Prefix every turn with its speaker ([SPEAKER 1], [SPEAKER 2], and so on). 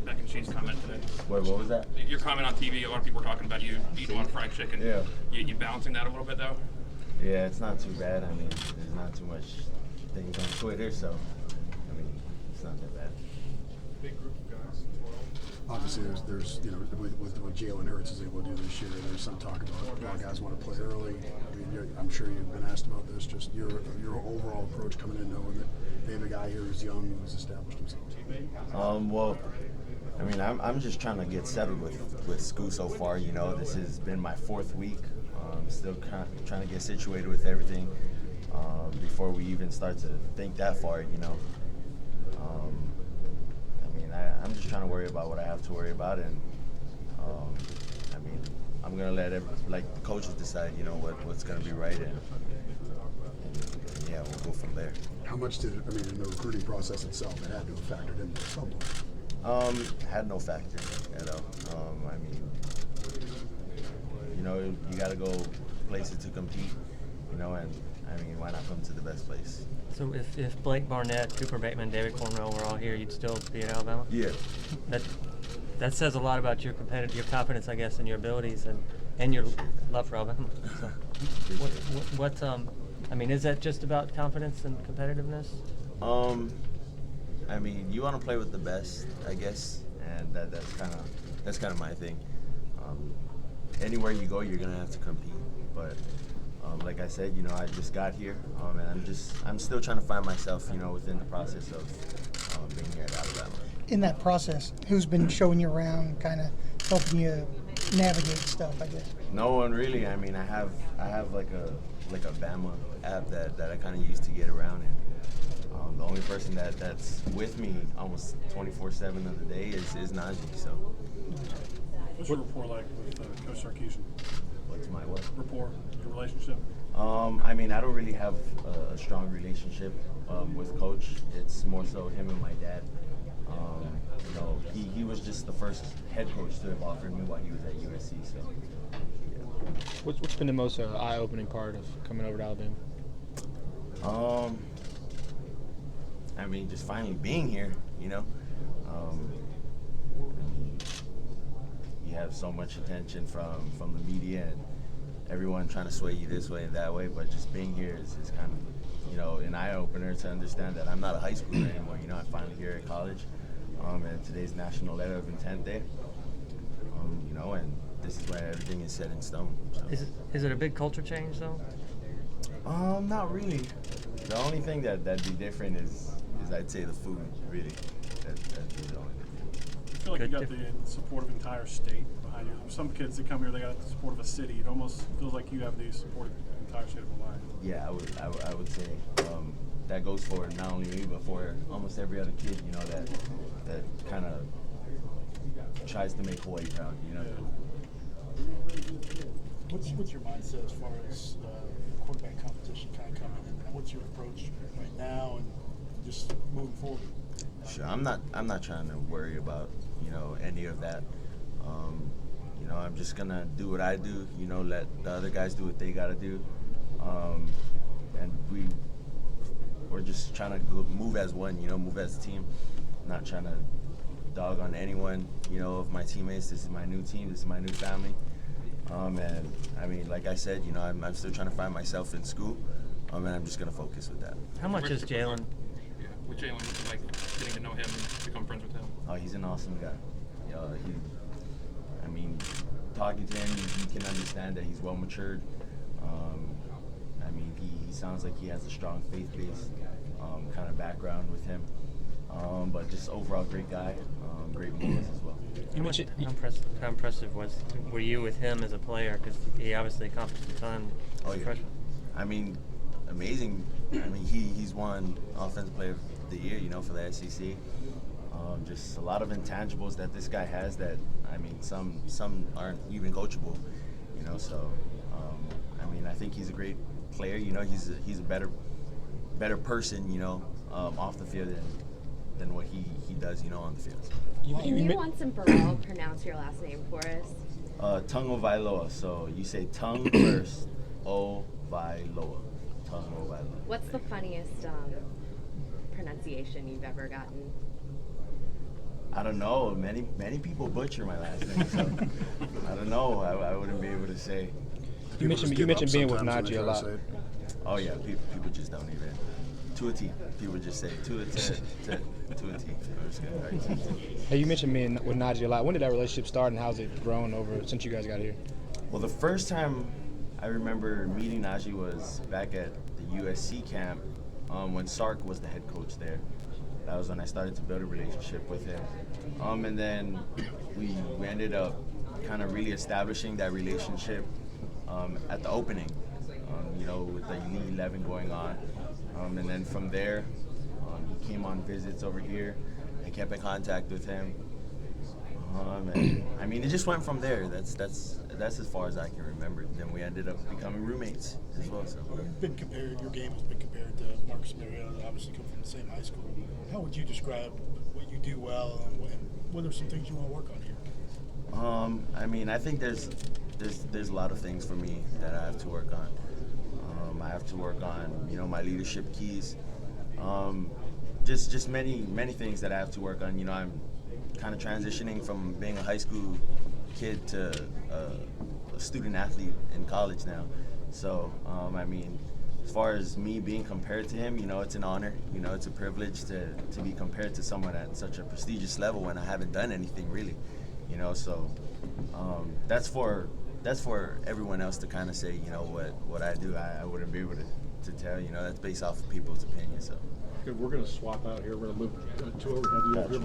[SPEAKER 1] mac and cheese comment today.
[SPEAKER 2] Wait, what was that?
[SPEAKER 1] Your comment on TV, a lot of people were talking about you eating a lot of fried chicken.
[SPEAKER 2] Yeah.
[SPEAKER 1] You balancing that a little bit, though?
[SPEAKER 2] Yeah, it's not too bad. I mean, there's not too much things on Twitter, so, I mean, it's not that bad.
[SPEAKER 3] Big group of guys.
[SPEAKER 4] Obviously, there's with what Jalen Hurts is able to do this year, there's some talk about a lot of guys want to play early. I mean, I'm sure you've been asked about this. Just your overall approach coming in, knowing that they have a guy here who's young, who's established himself.
[SPEAKER 2] Well, I mean, I'm just trying to get settled with school so far. You know, this has been my 4th week. Still trying to get situated with everything before we even start to think that far. You know. I'm just trying to worry about what I have to worry about, and I mean, I'm gonna let the coaches decide, you know, what's gonna be right, and yeah, we'll go from there.
[SPEAKER 4] How much did in the recruiting process itself, it had to have factored in at some point?
[SPEAKER 2] Had no factor at all. I mean, you know, you got to go places to compete, you know, and I mean, why not come to the best place?
[SPEAKER 5] So if Blake Barnett, Cooper Bateman, David Cornwell were all here, you'd still be at Alabama?
[SPEAKER 2] Yeah.
[SPEAKER 5] That says a lot about your confidence, I guess, in your abilities and your love for Alabama. So, I mean, is that just about confidence and competitiveness?
[SPEAKER 2] I mean, you want to play with the best, I guess, and that's kind of my thing. Anywhere you go, you're gonna have to compete, but. Like I said, you know, I just got here, and I'm still trying to find myself, you know, within the process of being here at Alabama.
[SPEAKER 6] In that process, who's been showing you around, kind of helping you navigate stuff, I guess?
[SPEAKER 2] No one really. I mean, I have like a Bama app that I kind of use to get around, and the only person that's with me almost 24/7 of the day is Najee. So.
[SPEAKER 3] What's your rapport like with Coach Sarkisian?
[SPEAKER 2] What's my what?
[SPEAKER 3] Rapport, your relationship?
[SPEAKER 2] I mean, I don't really have a strong relationship with Coach. It's more so him and my dad. You know, he was just the first head coach to have offered me while he was at USC. So, yeah.
[SPEAKER 7] What's been the most eye-opening part of coming over to Alabama?
[SPEAKER 2] I mean, just finally being here. You know, you have so much attention from the media and everyone trying to sway you this way and that way, but just being here is kind of, you know, an eye-opener to understand that I'm not a high schooler anymore. You know, I'm finally here at college, and today's National Letter of Intent Day, you know, and this is where everything is set in stone. So.
[SPEAKER 5] Is it a big culture change, though?
[SPEAKER 2] Not really. The only thing that'd be different is I'd say the food, really. That'd be the only difference.
[SPEAKER 3] I feel like you got the support of the entire state behind you. Some kids that come here, they got the support of a city. It almost feels like you have the support of the entire state of Hawaii.
[SPEAKER 2] Yeah, I would say that goes for not only me, but for almost every other kid, you know, that kind of tries to make Hawaii proud, you know.
[SPEAKER 8] What's your mindset as far as quarterback competition kind of coming in? What's your approach right now and just moving forward?
[SPEAKER 2] Sure, I'm not trying to worry about, you know, any of that. You know, I'm just gonna do what I do. You know, let the other guys do what they gotta do, and we're just trying to move as one. You know, move as a team. Not trying to dog on anyone. You know, of my teammates. This is my new team. This is my new family. And I mean, like I said, you know, I'm still trying to find myself in school, and I'm just gonna focus with that.
[SPEAKER 5] How much is Jalen?
[SPEAKER 1] Yeah, with Jalen, what's it like getting to know him and become friends with him?
[SPEAKER 2] Oh, he's an awesome guy. I mean, talking to him, you can understand that he's well matured. I mean, he sounds like he has a strong faith-based kind of background with him. But just overall great guy, great moves as well.
[SPEAKER 5] How impressive were you with him as a player? Because he obviously accomplished a ton as a freshman.
[SPEAKER 2] I mean, amazing. I mean, he's won Offensive Player of the Year, you know, for the SEC. Just a lot of intangibles that this guy has that, I mean, some aren't even coachable, you know. So, I mean, I think he's a great player. You know, he's a better person, you know, off the field than what he does, you know, on the field.
[SPEAKER 9] Can you once and for all pronounce your last name for us?
[SPEAKER 2] Tagovailoa. So you say tongue first, O-Vai-Loa. Tagovailoa.
[SPEAKER 9] What's the funniest pronunciation you've ever gotten?
[SPEAKER 2] I don't know. Many people butcher my last name, so I don't know. I wouldn't be able to say.
[SPEAKER 7] You mentioned being with Najee a lot.
[SPEAKER 2] Oh yeah, people just don't even to a T. People just say to a T. I'm just kidding. All right.
[SPEAKER 7] Hey, you mentioned being with Najee a lot. When did that relationship start, and how's it grown over since you guys got here?
[SPEAKER 2] Well, the first time I remember meeting Najee was back at the USC camp when Sark was the head coach there. That was when I started to build a relationship with him. And then we ended up kind of really establishing that relationship at the opening, with the Elite 11 going on. And then from there, he came on visits over here. I kept in contact with him. And I mean, it just went from there. That's as far as I can remember. Then we ended up becoming roommates as well. So
[SPEAKER 8] You've been compared. Your game has been compared to Marcus Mariota. Obviously, come from the same high school. How would you describe what you do well, and what are some things you want to work on here?
[SPEAKER 2] I mean, I think there's a lot of things for me that I have to work on. I have to work on, my leadership keys. Just many things that I have to work on. I'm kind of transitioning from being a high school kid to a student athlete in college now. So, I mean, as far as me being compared to him, it's an honor. It's a privilege to be compared to someone at such a prestigious level when I haven't done anything really. So that's for everyone else to kind of say, what I do. I wouldn't be able to tell. That's based off of people's opinions. So.
[SPEAKER 4] We're going to swap out here. We're going to move two over here.